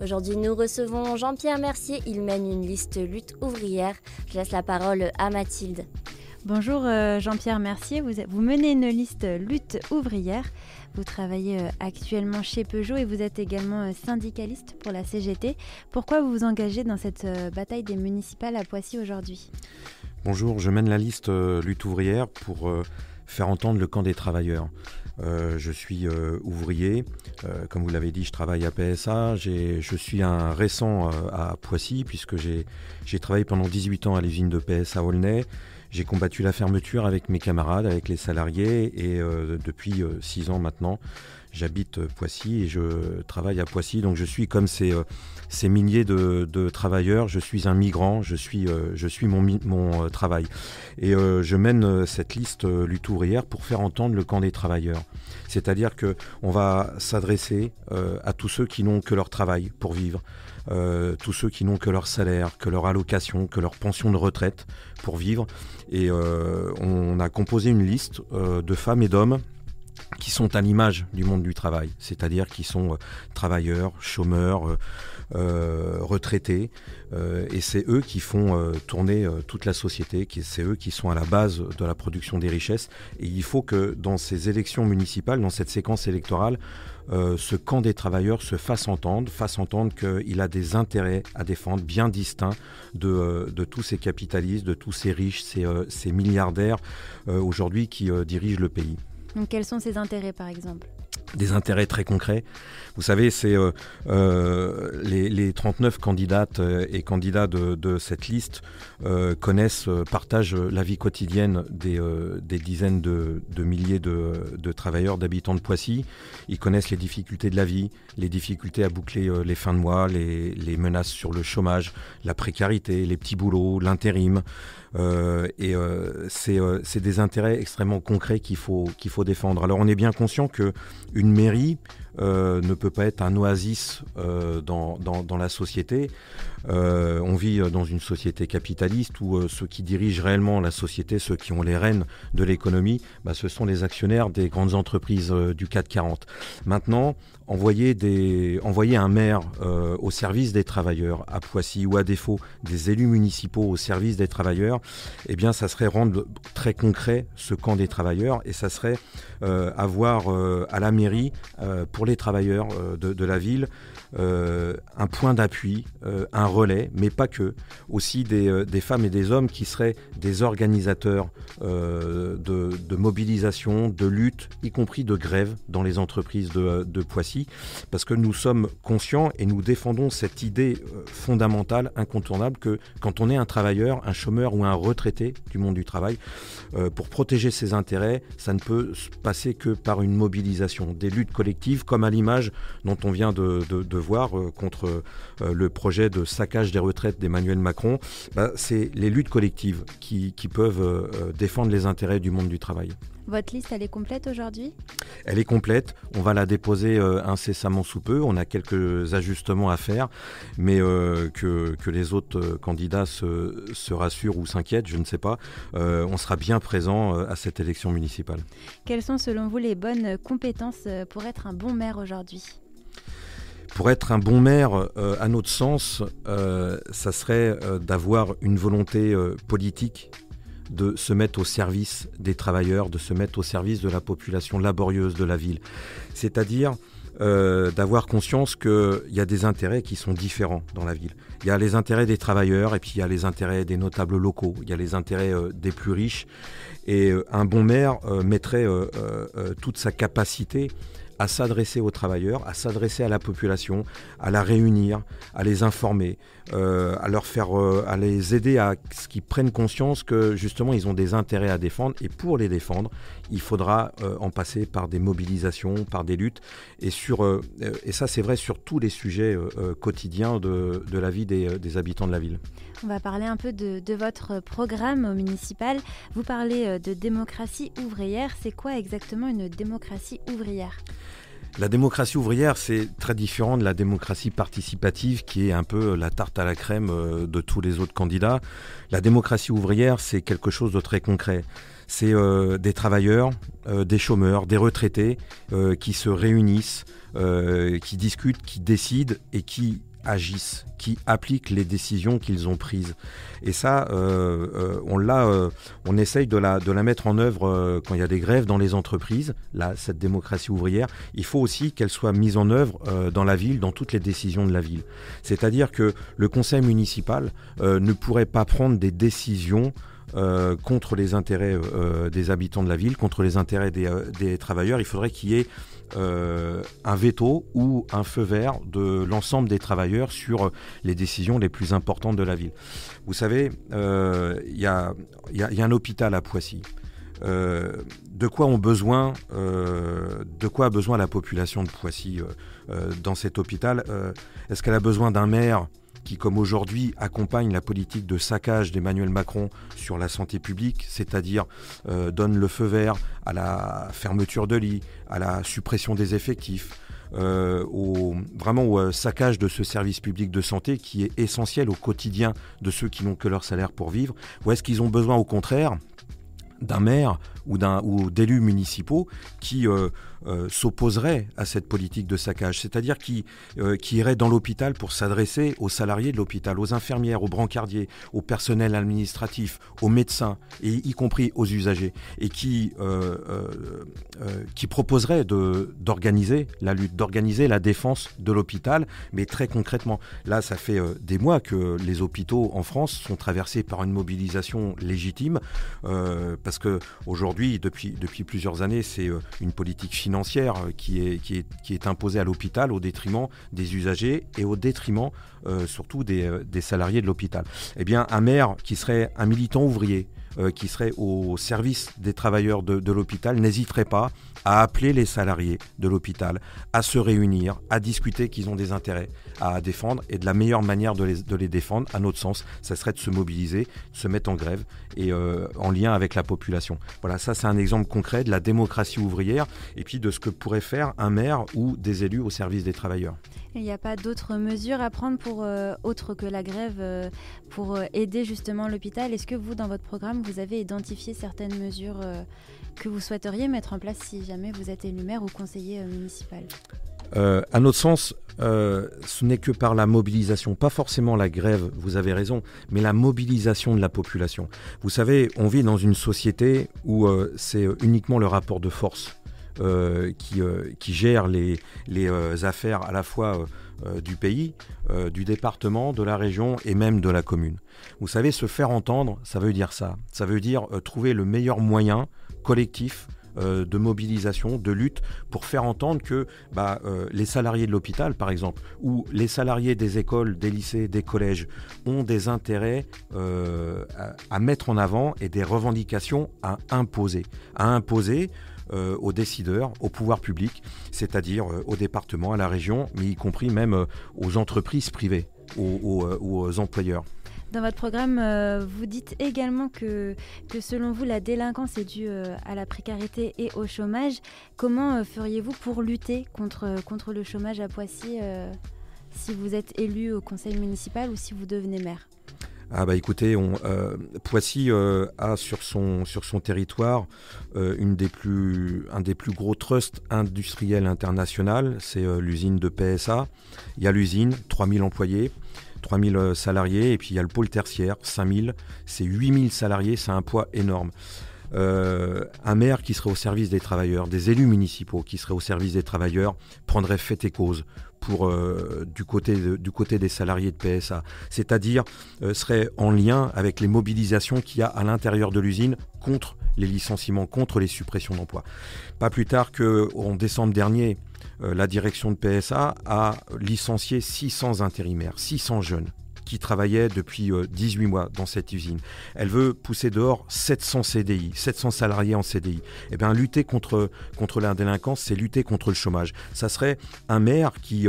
Aujourd'hui, nous recevons Jean-Pierre Mercier. Il mène une liste lutte ouvrière. Je laisse la parole à Mathilde. Bonjour Jean-Pierre Mercier, vous menez une liste lutte ouvrière. Vous travaillez actuellement chez Peugeot et vous êtes également syndicaliste pour la CGT. Pourquoi vous vous engagez dans cette bataille des municipales à Poissy aujourd'hui ? Bonjour, je mène la liste lutte ouvrière pour faire entendre le camp des travailleurs. Je suis ouvrier, comme vous l'avez dit, je travaille à PSA, je suis un récent à Poissy puisque j'ai travaillé pendant 18 ans à l'usine de PSA Aulnay. J'ai combattu la fermeture avec mes camarades, avec les salariés et depuis 6 ans maintenant, j'habite Poissy et je travaille à Poissy. Donc je suis comme ces milliers de travailleurs, je suis un migrant, je suis mon travail. Et je mène cette liste lutte ouvrière pour faire entendre le camp des travailleurs. C'est-à-dire qu'on va s'adresser à tous ceux qui n'ont que leur travail pour vivre. Tous ceux qui n'ont que leur salaire, que leur allocation, que leur pension de retraite pour vivre. Et on a composé une liste de femmes et d'hommes qui sont à l'image du monde du travail, c'est-à-dire qui sont travailleurs, chômeurs, retraités, et c'est eux qui font tourner toute la société, c'est eux qui sont à la base de la production des richesses. Et il faut que dans ces élections municipales, dans cette séquence électorale, ce camp des travailleurs se fasse entendre qu'il a des intérêts à défendre bien distincts de tous ces capitalistes, de tous ces riches, ces milliardaires aujourd'hui qui dirigent le pays. Donc quels sont ces intérêts par exemple ? Des intérêts très concrets. Vous savez, c'est les 39 candidates et candidats de cette liste partagent la vie quotidienne des dizaines de milliers de travailleurs, d'habitants de Poissy. Ils connaissent les difficultés de la vie, les difficultés à boucler les fins de mois, les menaces sur le chômage, la précarité, les petits boulots, l'intérim. C'est des intérêts extrêmement concrets qu'il faut défendre. Alors on est bien conscient qu'une mairie ne peut pas être un oasis dans la société. On vit dans une société capitaliste où ceux qui dirigent réellement la société, ceux qui ont les rênes de l'économie, ce sont les actionnaires des grandes entreprises du CAC 40. Maintenant, envoyer un maire au service des travailleurs à Poissy ou à défaut des élus municipaux au service des travailleurs, eh bien ça serait rendre très concret ce camp des travailleurs et ça serait avoir à la mairie pour les travailleurs de la ville un point d'appui, un relais, mais pas que, aussi des femmes et des hommes qui seraient des organisateurs de mobilisation, de lutte, y compris de grève dans les entreprises de Poissy, parce que nous sommes conscients et nous défendons cette idée fondamentale, incontournable, que quand on est un travailleur, un chômeur ou un retraité du monde du travail, pour protéger ses intérêts, ça ne peut se passer que par une mobilisation, des luttes collectives, comme à l'image dont on vient de voir contre le projet de saccage des retraites d'Emmanuel Macron. C'est les luttes collectives qui peuvent défendre les intérêts du monde du travail. Votre liste, elle est complète aujourd'hui ? Elle est complète. On va la déposer incessamment sous peu. On a quelques ajustements à faire, mais que les autres candidats se rassurent ou s'inquiètent, je ne sais pas. On sera bien présent à cette élection municipale. Quelles sont selon vous les bonnes compétences pour être un bon maire aujourd'hui ? Pour être un bon maire, à notre sens, ça serait d'avoir une volonté politique, de se mettre au service des travailleurs, de se mettre au service de la population laborieuse de la ville. C'est-à-dire d'avoir conscience qu'il y a des intérêts qui sont différents dans la ville. Il y a les intérêts des travailleurs et puis il y a les intérêts des notables locaux, il y a les intérêts des plus riches. Et un bon maire mettrait toute sa capacité à s'adresser aux travailleurs, à s'adresser à la population, à la réunir, à les informer, à leur faire, à les aider à ce qu'ils prennent conscience que justement ils ont des intérêts à défendre et pour les défendre, il faudra en passer par des mobilisations, par des luttes et ça c'est vrai sur tous les sujets quotidiens de la vie des habitants de la ville. On va parler un peu de votre programme municipal. Vous parlez de démocratie ouvrière. C'est quoi exactement une démocratie ouvrière ? La démocratie ouvrière, c'est très différent de la démocratie participative qui est un peu la tarte à la crème de tous les autres candidats. La démocratie ouvrière, c'est quelque chose de très concret. C'est des travailleurs, des chômeurs, des retraités qui se réunissent, qui discutent, qui décident et qui agissent, qui appliquent les décisions qu'ils ont prises. Et ça, on essaye de la mettre en œuvre quand il y a des grèves dans les entreprises. Là, cette démocratie ouvrière, il faut aussi qu'elle soit mise en œuvre dans la ville, dans toutes les décisions de la ville. C'est-à-dire que le conseil municipal ne pourrait pas prendre des décisions contre les intérêts des habitants de la ville, contre les intérêts des travailleurs. Il faudrait qu'il y ait un veto ou un feu vert de l'ensemble des travailleurs sur les décisions les plus importantes de la ville. Vous savez, il y a un hôpital à Poissy. De quoi a besoin la population de Poissy dans cet hôpital? Est-ce qu'elle a besoin d'un maire qui, comme aujourd'hui, accompagne la politique de saccage d'Emmanuel Macron sur la santé publique, c'est-à-dire donne le feu vert à la fermeture de lits, à la suppression des effectifs, au saccage de ce service public de santé qui est essentiel au quotidien de ceux qui n'ont que leur salaire pour vivre? Ou est-ce qu'ils ont besoin, au contraire, d'un maire ou d'élus municipaux qui s'opposeraient à cette politique de saccage, c'est-à-dire qui iraient dans l'hôpital pour s'adresser aux salariés de l'hôpital, aux infirmières, aux brancardiers, au personnel administratif, aux médecins, et y compris aux usagers, et qui proposeraient d'organiser la lutte, d'organiser la défense de l'hôpital, mais très concrètement. Là, ça fait des mois que les hôpitaux en France sont traversés par une mobilisation légitime, parce que aujourd'hui, depuis plusieurs années, c'est une politique financière qui est imposée à l'hôpital au détriment des usagers et au détriment surtout des salariés de l'hôpital. Eh bien, un maire qui serait un militant ouvrier, qui serait au service des travailleurs de l'hôpital, n'hésiterait pas à appeler les salariés de l'hôpital à se réunir, à discuter qu'ils ont des intérêts à défendre, et de la meilleure manière de les défendre, à notre sens, ça serait de se mobiliser, de se mettre en grève et en lien avec la population. Voilà, ça c'est un exemple concret de la démocratie ouvrière et puis de ce que pourrait faire un maire ou des élus au service des travailleurs. Il n'y a pas d'autres mesures à prendre autre que la grève pour aider justement l'hôpital? Est-ce que vous, dans votre programme, vous avez identifié certaines mesures que vous souhaiteriez mettre en place si jamais vous êtes élu maire ou conseiller municipal? À notre sens, ce n'est que par la mobilisation, pas forcément la grève, vous avez raison, mais la mobilisation de la population. Vous savez, on vit dans une société où c'est uniquement le rapport de force qui gère les affaires à la fois du pays, du département, de la région et même de la commune. Vous savez, se faire entendre, ça veut dire ça. Ça veut dire trouver le meilleur moyen collectif de mobilisation, de lutte, pour faire entendre que les salariés de l'hôpital, par exemple, ou les salariés des écoles, des lycées, des collèges, ont des intérêts à mettre en avant et des revendications à imposer aux décideurs, au pouvoir public, c'est-à-dire au département, à la région, mais y compris même aux entreprises privées, aux employeurs. Dans votre programme, vous dites également que selon vous, la délinquance est due à la précarité et au chômage. Comment feriez-vous pour lutter contre le chômage à Poissy si vous êtes élu au conseil municipal ou si vous devenez maire? Écoutez, Poissy a sur son territoire un des plus gros trusts industriels internationaux, c'est l'usine de PSA. Il y a l'usine, 3000 employés, 3000 salariés, et puis il y a le pôle tertiaire, 5000, c'est 8000 salariés, c'est un poids énorme. Un maire qui serait au service des travailleurs, des élus municipaux qui seraient au service des travailleurs, prendrait fait et cause du côté des salariés de PSA, c'est-à-dire serait en lien avec les mobilisations qu'il y a à l'intérieur de l'usine contre les licenciements, contre les suppressions d'emplois. Pas plus tard qu'en décembre dernier, la direction de PSA a licencié 600 intérimaires, 600 jeunes qui travaillaient depuis 18 mois dans cette usine. Elle veut pousser dehors 700 CDI, 700 salariés en CDI. Eh bien, lutter contre la délinquance, c'est lutter contre le chômage. Ça serait un maire qui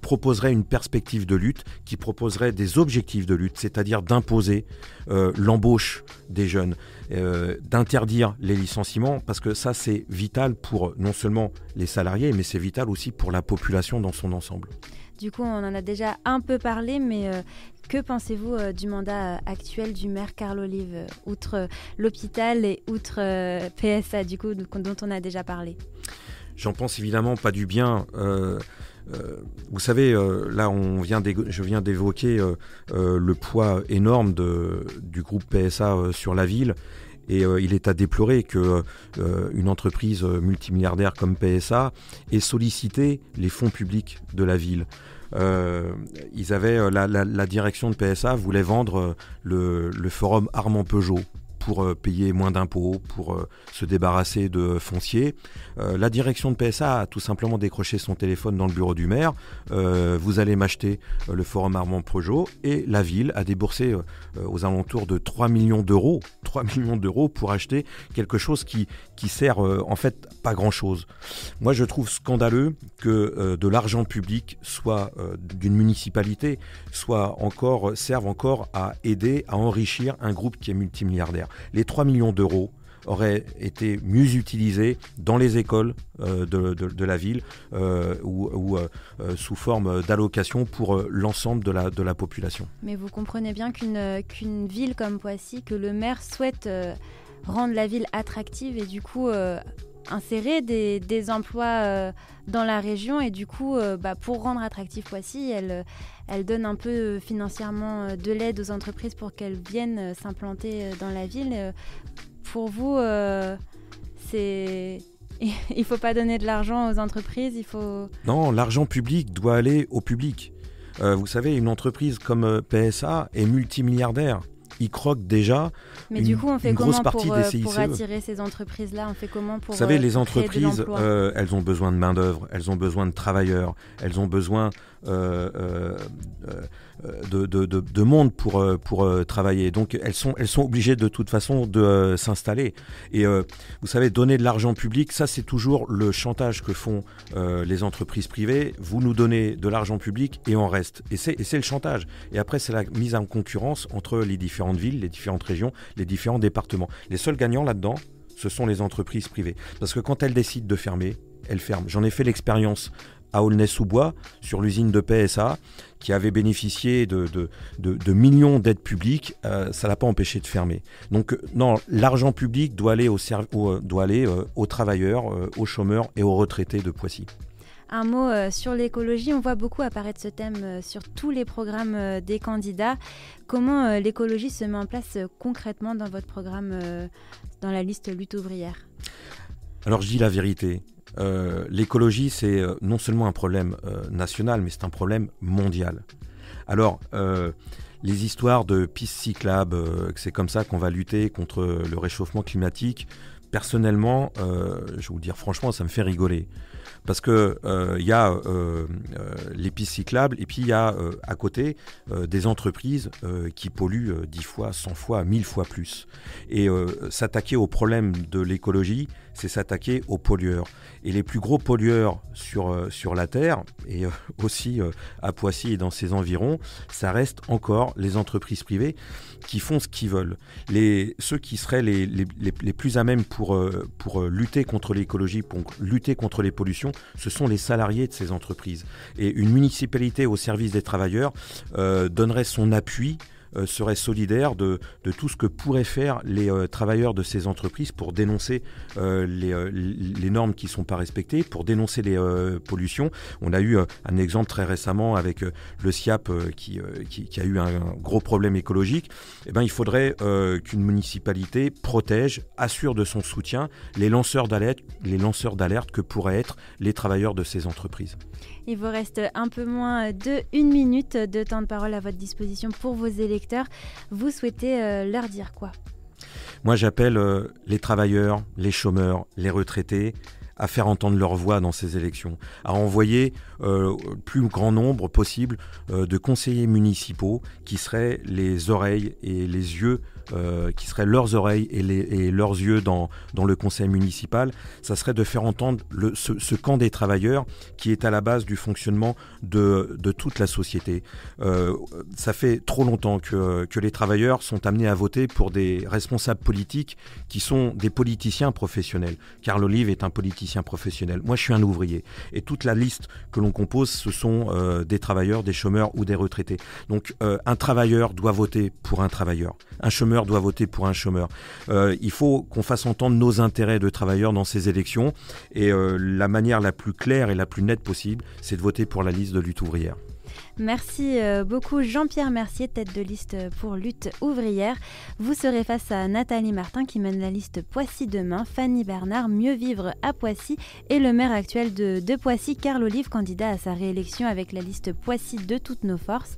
proposerait une perspective de lutte, qui proposerait des objectifs de lutte, c'est-à-dire d'imposer l'embauche des jeunes, d'interdire les licenciements, parce que ça, c'est vital pour non seulement les salariés, mais c'est vital aussi pour la population dans son ensemble. Du coup, on en a déjà un peu parlé, mais que pensez-vous du mandat actuel du maire Carl Olive, outre l'hôpital et outre PSA, du coup, dont on a déjà parlé? J'en pense évidemment pas du bien. vous savez, là, je viens d'évoquer le poids énorme du groupe PSA sur la ville. Et il est à déplorer qu'une entreprise multimilliardaire comme PSA ait sollicité les fonds publics de la ville. La direction de PSA voulait vendre le forum Armand Peugeot pour payer moins d'impôts, pour se débarrasser de foncier. La direction de PSA a tout simplement décroché son téléphone dans le bureau du maire. Vous allez m'acheter le forum Armand Peugeot, et la ville a déboursé aux alentours de 3 millions d'euros pour acheter quelque chose qui sert en fait pas grand-chose. Moi, je trouve scandaleux que de l'argent public, soit d'une municipalité, serve encore à aider, à enrichir un groupe qui est multimilliardaire. Les 3 millions d'euros auraient été mieux utilisés dans les écoles de la ville ou sous forme d'allocation pour l'ensemble de la population. Mais vous comprenez bien qu'une ville comme Poissy, que le maire souhaite rendre la ville attractive et du coup insérer des emplois dans la région, et du coup pour rendre attractif Poissy, elle donne un peu financièrement de l'aide aux entreprises pour qu'elles viennent s'implanter dans la ville. Pour vous, il ne faut pas donner de l'argent aux entreprises, Non, l'argent public doit aller au public. Vous savez, une entreprise comme PSA est multimilliardaire. Ils croquent déjà. Mais du coup, on fait comment pour attirer ces entreprises-là? On fait comment pour Vous savez, les créer entreprises, de l'emploi? elles ont besoin de main-d'œuvre, elles ont besoin de travailleurs, elles ont besoin de monde pour travailler. Donc, elles sont obligées de toute façon de s'installer. Et vous savez, donner de l'argent public, ça, c'est toujours le chantage que font les entreprises privées. Vous nous donnez de l'argent public et on reste. Et c'est le chantage. Et après, c'est la mise en concurrence entre les différentes villes, les différentes régions, les différents départements. Les seuls gagnants là-dedans, ce sont les entreprises privées. Parce que quand elles décident de fermer, elles ferment. J'en ai fait l'expérience à Aulnay-sous-Bois, sur l'usine de PSA, qui avait bénéficié de millions d'aides publiques. Ça ne l'a pas empêché de fermer. Donc non, l'argent public doit aller aux travailleurs, aux chômeurs et aux retraités de Poissy. Un mot sur l'écologie. On voit beaucoup apparaître ce thème sur tous les programmes des candidats. Comment l'écologie se met en place concrètement dans votre programme, dans la liste Lutte ouvrière? Alors je dis la vérité. L'écologie, c'est non seulement un problème national, mais c'est un problème mondial. Alors, les histoires de pistes cyclables, que c'est comme ça qu'on va lutter contre le réchauffement climatique, personnellement, je vais vous dire franchement, ça me fait rigoler. Parce que y a les pistes cyclables, et puis il y a à côté des entreprises qui polluent 10 fois, 100 fois, 1000 fois plus. Et s'attaquer au problème de l'écologie, c'est s'attaquer aux pollueurs. Et les plus gros pollueurs sur la Terre, et aussi à Poissy et dans ses environs, ça reste encore les entreprises privées qui font ce qu'ils veulent. Ceux qui seraient les plus à même pour lutter contre l'écologie, pour lutter contre les pollutions, ce sont les salariés de ces entreprises. Et une municipalité au service des travailleurs donnerait son appui, serait solidaire de tout ce que pourraient faire les travailleurs de ces entreprises pour dénoncer les normes qui ne sont pas respectées, pour dénoncer les pollutions. On a eu un exemple très récemment avec le SIAP qui a eu un gros problème écologique. Eh ben, il faudrait qu'une municipalité protège, assure de son soutien les lanceurs d'alerte que pourraient être les travailleurs de ces entreprises. Il vous reste un peu moins de 1 minute de temps de parole à votre disposition pour vos électeurs. Vous souhaitez leur dire quoi? Moi, j'appelle les travailleurs, les chômeurs, les retraités à faire entendre leur voix dans ces élections, à envoyer le plus grand nombre possible de conseillers municipaux qui seraient les oreilles et les yeux, qui seraient leurs oreilles et leurs yeux dans le conseil municipal. Ça serait de faire entendre ce camp des travailleurs qui est à la base du fonctionnement de toute la société. Ça fait trop longtemps que les travailleurs sont amenés à voter pour des responsables politiques qui sont des politiciens professionnels. Carl Olive est un politicien politicien professionnel. Moi, je suis un ouvrier. Et toute la liste que l'on compose, ce sont des travailleurs, des chômeurs ou des retraités. Donc, un travailleur doit voter pour un travailleur. Un chômeur doit voter pour un chômeur. Il faut qu'on fasse entendre nos intérêts de travailleurs dans ces élections. Et la manière la plus claire et la plus nette possible, c'est de voter pour la liste de Lutte ouvrière. Merci beaucoup Jean-Pierre Mercier, tête de liste pour Lutte ouvrière. Vous serez face à Nathalie Martin qui mène la liste Poissy Demain, Fanny Bernard, Mieux vivre à Poissy et le maire actuel de Poissy, Carl Olive, candidat à sa réélection avec la liste Poissy de toutes nos forces.